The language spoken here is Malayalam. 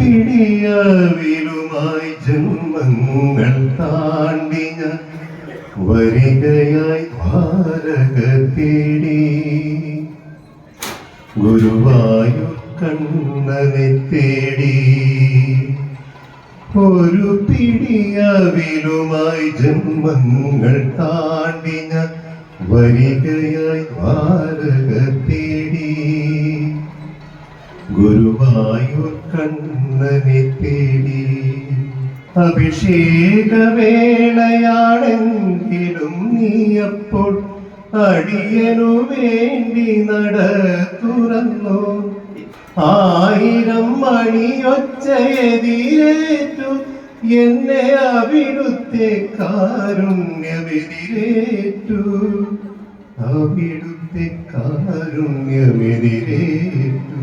പിടിയവിലുമായി ജന്മങ്ങൾ താണ്ടി ഞാൻ വരികയായി ഭാരക തേടി ഗുരുവായൂർ കണ്ണനെ തേടി ഒരു പിടിയവിലുമായി ജന്മങ്ങൾ താണ്ടി ഞാൻ വരികയായി ഭാരക തേടി ഗുരുവായൂർ കണ്ണനെ തേടി അഭിഷേകവേളയാണെങ്കിലും നീയപ്പോൾ അടിയനു വേണ്ടി നട തുറന്നു 1000 മണിയൊച്ചയെതിരേറ്റു എന്നെ അവിടുത്തെ കാരുണ്യമെതിരേറ്റു അവിടുത്തെ കാരുണ്യമെതിരേറ്റു